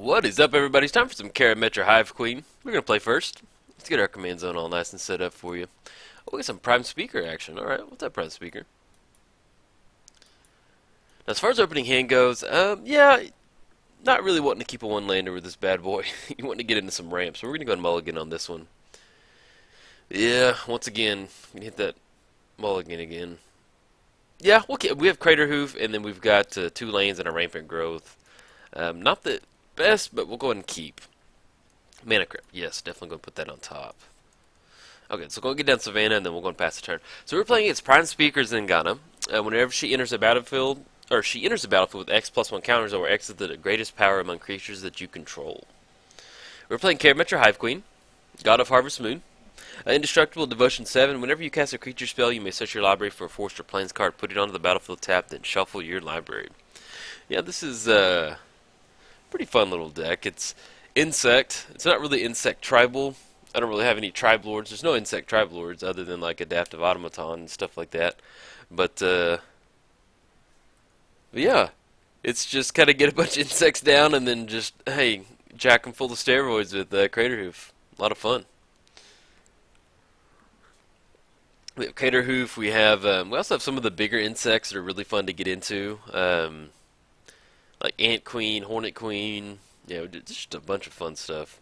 What is up, everybody? It's time for some Karametra Hive Queen. We're going to play first. Let's get our command zone all nice and set up for you. Oh, we got some Prime Speaker action. Alright, what's up, Prime Speaker? Now, as far as opening hand goes, yeah, not really wanting to keep a one-lander with this bad boy. You want to get into some ramps, so we're going to go and mulligan on this one. Yeah, once again, we hit that mulligan again. Yeah, okay, we have Crater Hoof, and then we've got 2 lanes and a rampant growth. Not the best, but we'll go ahead and keep. Mana Crypt, yes, definitely going to put that on top. Okay, so go get down Zegana, and then we'll go and pass the turn. So we're playing against Prime Speaker Zegana. Whenever she enters a battlefield, or she enters the battlefield with X+1 counters, or X is the greatest power among creatures that you control. We're playing Karametra Hive Queen, God of Harvest Moon. Indestructible Devotion 7. Whenever you cast a creature spell, you may search your library for a forest or plains card, put it onto the battlefield tab, then shuffle your library. Yeah, this is a pretty fun little deck. It's insect. It's not really insect tribal. I don't really have any tribe lords. There's no insect tribe lords other than like adaptive automaton and stuff like that. But yeah, it's just kind of get a bunch of insects down and then just, hey, jack them full of steroids with Crater Hoof. A lot of fun. We have Crater Hoof. We also have some of the bigger insects that are really fun to get into, like Ant Queen, Hornet Queen. Yeah, just a bunch of fun stuff.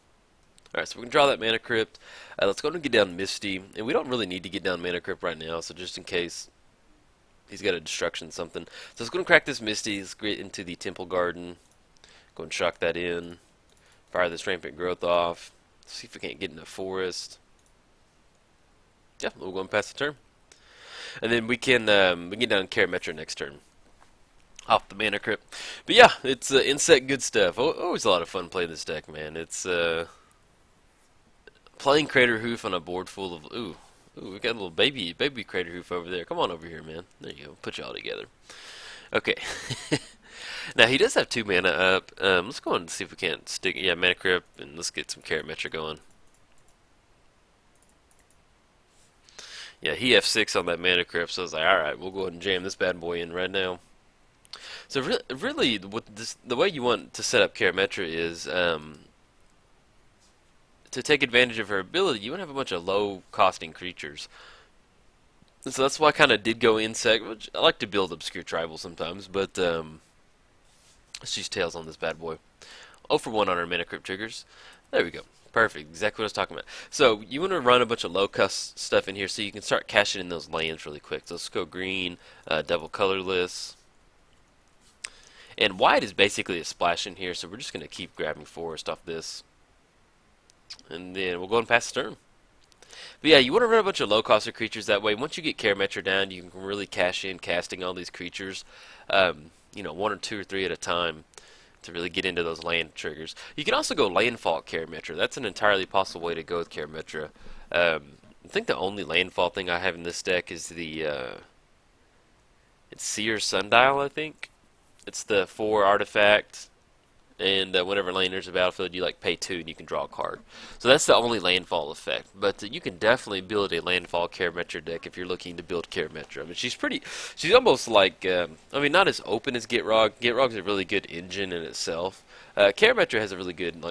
All right, so we can draw that Mana Crypt. Let's go ahead and get down Misty, and we don't really need to get down Mana Crypt right now. So just in case he's got a destruction something, so let's go and crack this Misty. Let's get into the Temple Garden. Go and shock that in. Fire this Rampant Growth off. See if we can't get in the forest. Yeah, we'll go and pass the turn. And then we can get down Karametra next turn. Off the Mana Crypt. But yeah, it's insect good stuff. Always a lot of fun playing this deck, man. It's playing Crater Hoof on a board full of ooh, we got a little baby Crater Hoof over there. Come on over here, man. There you go. Put you all together. Okay. Now he does have 2 mana up. Let's go and see if we can't stick. Yeah, Mana Crypt, and let's get some Karametra going. Yeah, he F6 on that Mana Crypt, so I was like, alright, we'll go ahead and jam this bad boy in right now. So really, the way you want to set up Karametra is to take advantage of her ability. You want to have a bunch of low-costing creatures. And so that's why I kind of did go Insect, which I like to build Obscure Tribal sometimes, but let's use Tails on this bad boy. 0 for 1 on our Mana Crypt triggers. There we go. Perfect, exactly what I was talking about. So you want to run a bunch of low-cost stuff in here so you can start cashing in those lands really quick. So let's go green, double colorless. And white is basically a splash in here, so we're just going to keep grabbing forest off this. And then we'll go and pass the turn. But yeah, you want to run a bunch of low-cost creatures that way. Once you get Karametra down, you can really cash in casting all these creatures, 1 or 2 or 3 at a time, to really get into those land triggers. You can also go landfall Karametra. That's an entirely possible way to go with Karametra. I think the only landfall thing I have in this deck is the it's Seer Sundial, I think. It's the 4 artifact, and whenever land enters the battlefield, you pay 2 and you can draw a card. So that's the only landfall effect. But you can definitely build a landfall Karametra deck if you're looking to build Karametra. I mean, she's almost like, not as open as Gitrog. Gitrog's a really good engine in itself. Karametra has a really good,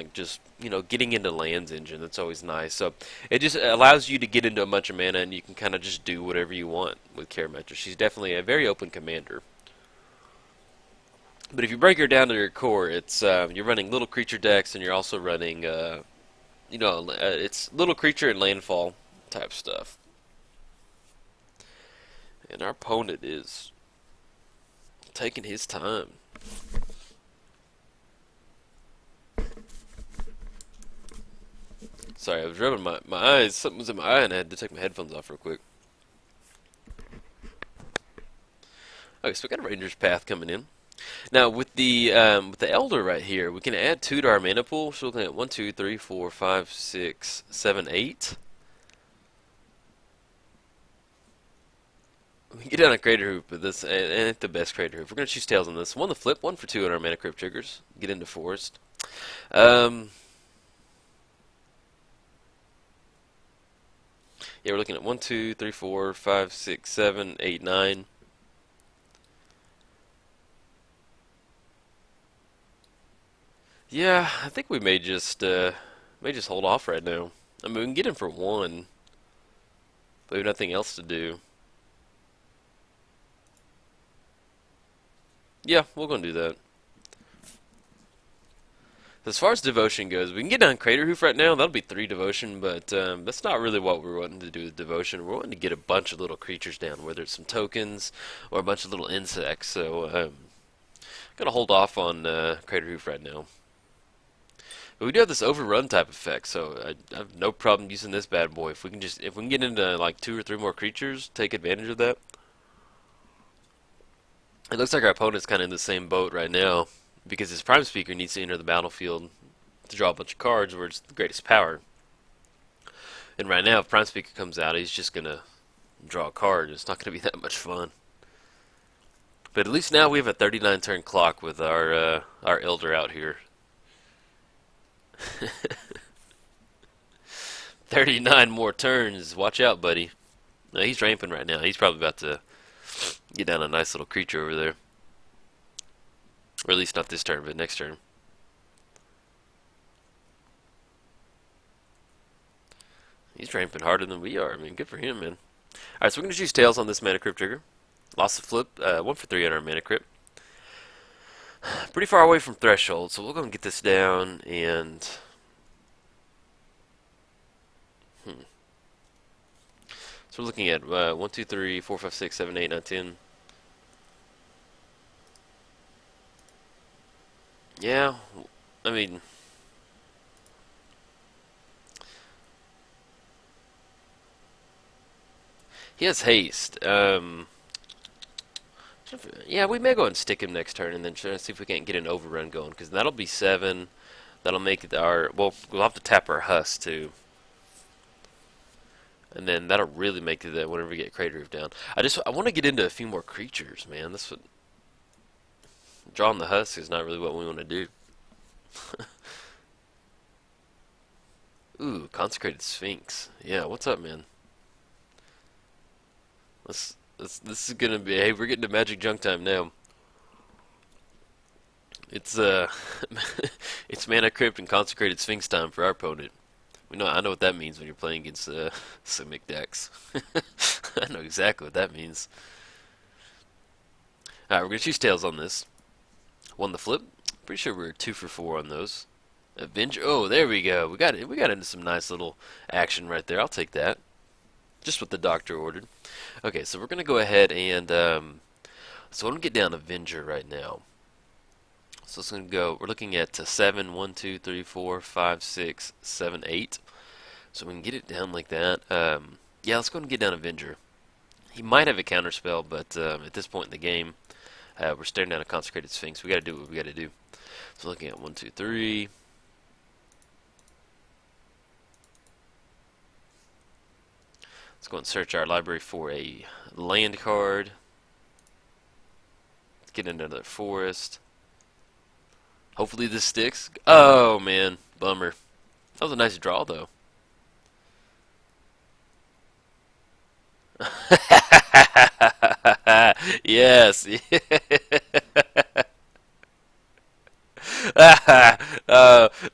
getting into lands engine. That's always nice. So it just allows you to get into a bunch of mana, and you can kind of just do whatever you want with Karametra. She's definitely a very open commander. But if you break her down to your core, it's you're running little creature decks, and you're also running, it's little creature and landfall type stuff. And our opponent is taking his time. Sorry, I was rubbing my eyes. Something was in my eye, and I had to take my headphones off real quick. Okay, so we got a Ranger's Path coming in. Now with the Elder right here, we can add 2 to our mana pool. So we're looking at 1, 2, 3, 4, 5, 6, 7, 8. We can get down a Crater Hoof, but this ain't the best Crater Hoof. We're gonna choose Tails on this. 1 to flip, 1 for 2 on our Mana Crypt triggers. Get into forest. Yeah, we're looking at 1, 2, 3, 4, 5, 6, 7, 8, 9. Yeah, I think we may just hold off right now. I mean, we can get him for one, but we have nothing else to do. Yeah, we're gonna do that. As far as devotion goes, we can get down Crater Hoof right now. That'll be 3 devotion, but that's not really what we're wanting to do with devotion. We're wanting to get a bunch of little creatures down, whether it's some tokens or a bunch of little insects. So gonna hold off on Crater Hoof right now. But we do have this overrun type effect, so I have no problem using this bad boy. If we can get into like 2 or 3 more creatures, take advantage of that. It looks like our opponent's kind of in the same boat right now because his Prime Speaker needs to enter the battlefield to draw a bunch of cards where it's the greatest power. And right now, if Prime Speaker comes out, he's just gonna draw a card. It's not gonna be that much fun. But at least now we have a 39 turn clock with our Elder out here. 39 more turns. Watch out, buddy. No, he's ramping right now. He's probably about to get down a nice little creature over there. Or at least not this turn, but next turn. He's ramping harder than we are. I mean, good for him, man. Alright, so we're going to choose Tails on this Mana Crypt trigger. Lost the flip. 1 for 3 on our Mana Crypt. Pretty far away from Threshold, so we're going to get this down and... So we're looking at 1, 2, 3, 4, 5, 6, 7, 8, 9, 10. Yeah, I mean... He has haste. Yeah, we may go and stick him next turn and then try to see if we can't get an overrun going, because that'll be 7. That'll make it our... Well, we'll have to tap our husk, too. And then that'll really make it that whenever we get Crater Roof down. I want to get into a few more creatures, man. That's what... Drawing the husk is not really what we want to do. Ooh, Consecrated Sphinx. Yeah, what's up, man? This is gonna be... Hey, we're getting to Magic Junk time now. It's it's Mana Crypt and Consecrated Sphinx time for our opponent. I know what that means when you're playing against Simic decks. I know exactly what that means. Alright, we're gonna choose Tails on this. Won the flip. Pretty sure we're 2 for 4 on those. Avenger. Oh, there we go. We got into some nice little action right there. I'll take that. Just what the doctor ordered. Okay, so we're gonna go ahead and so I'm gonna get down Avenger right now. So it's gonna go. We're looking at 7, 1, 2, 3, 4, 5, 6, 7, 8. So we can get it down like that. Yeah, let's go and get down Avenger. He might have a counter spell, but at this point in the game, we're staring down a Consecrated Sphinx. We got to do what we got to do. So looking at 1, 2, 3. Let's go and search our library for a land card. Let's get into another forest. Hopefully this sticks. Oh, man. Bummer. That was a nice draw, though. Yes.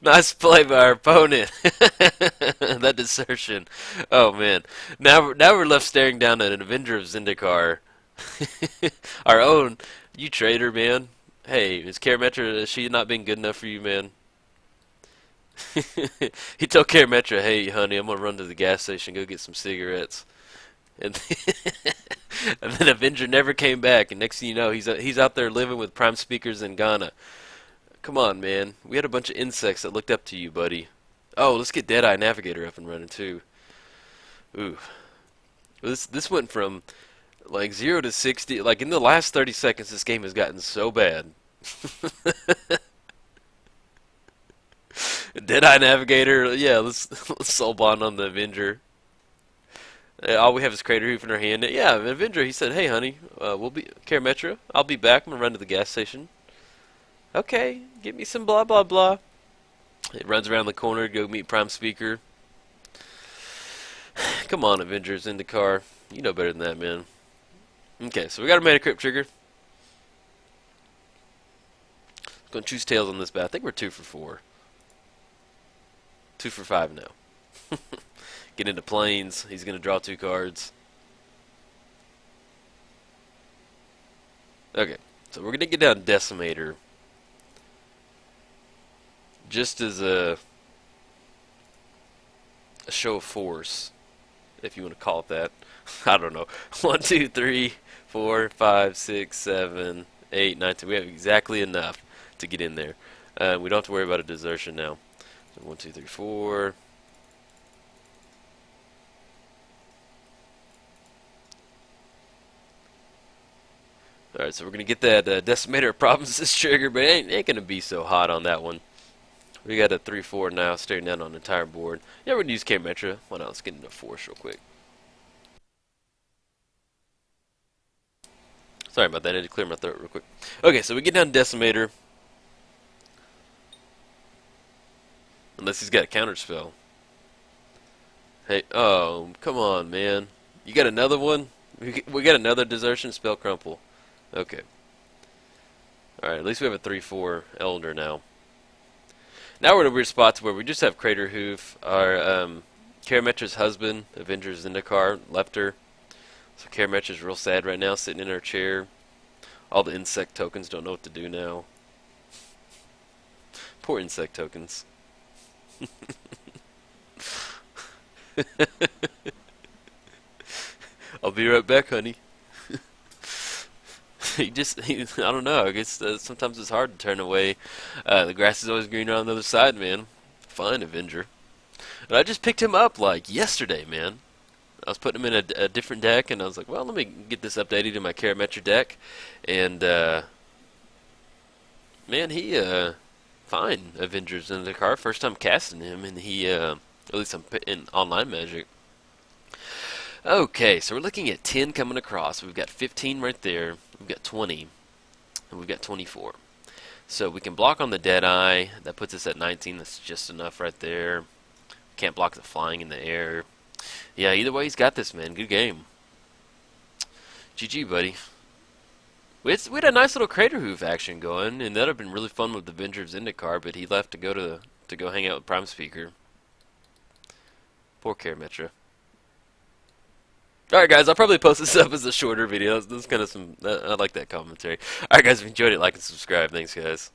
Nice play by our opponent. That desertion. Oh man. Now we're left staring down at an Avenger of Zendikar. Our own. You traitor, man. Hey, is Karametra, has she not been good enough for you, man? He told Karametra, hey, honey, I'm gonna run to the gas station, go get some cigarettes. And and then Avenger never came back, and next thing you know, he's out there living with Prime Speakers in Ghana. Come on, man. We had a bunch of insects that looked up to you, buddy. Oh, let's get Deadeye Navigator up and running too. Ooh, this went from like 0 to 60. Like in the last 30 seconds, this game has gotten so bad. Deadeye Navigator. Yeah, let's soul bond on the Avenger. All we have is Crater Hoof in our hand. Yeah, Avenger. He said, "Hey, honey, we'll be Karametra. I'll be back. I'm gonna run to the gas station." Okay, give me some blah blah blah. It runs around the corner to go meet Prime Speaker. Come on, Avengers in the car. You know better than that, man. Okay, so we got a Mana Crypt trigger. Going to choose tails on this bat. I think we're 2 for 4. 2 for 5 now. Get into planes. He's going to draw 2 cards. Okay, so we're going to get down Decimator. Just as a show of force, if you want to call it that. I don't know. 1, 2, 3, 4, 5, 6, 7, 8, 9, 10. We have exactly enough to get in there. We don't have to worry about a desertion now. So 1, 2, 3, 4. Alright, so we're going to get that Decimator problems this trigger, but it ain't going to be so hot on that one. We got a 3-4 now, staring down on the entire board. Yeah, we're going to use Karametra. Why not? Let's get into force real quick. Sorry about that, I had to clear my throat real quick. Okay, so we get down to Decimator. Unless he's got a counter spell. Hey, oh, come on, man. You got another one? We got another desertion spell crumple. Okay. Alright, at least we have a 3-4 Elder now. Now we're in a weird spot where we just have Crater Hoof, our Karametra's husband, Avengers Zendikar, left her. So Karametra's real sad right now, sitting in her chair. All the insect tokens don't know what to do now. Poor insect tokens. I'll be right back, honey. I don't know. I guess sometimes it's hard to turn away. The grass is always greener on the other side, man. Fine, Avenger. But I just picked him up like yesterday, man. I was putting him in a different deck, and I was like, well, let me get this updated in my Karametra deck. And, man, he, fine, Avengers in the car. First time casting him, and he, at least I'm in online Magic. Okay, so we're looking at 10 coming across. We've got 15 right there. We've got 20. And we've got 24. So we can block on the Deadeye. That puts us at 19. That's just enough right there. Can't block the flying in the air. Yeah, either way, he's got this, man. Good game. GG, buddy. We had a nice little Crater Hoof action going, and that would have been really fun with the Avenger of Zendikar, but he left to go hang out with Prime Speaker. Poor Karametra. Alright guys, I'll probably post this up as a shorter video. This is kind of some, I like that commentary. Alright guys, if you enjoyed it, like and subscribe. Thanks guys.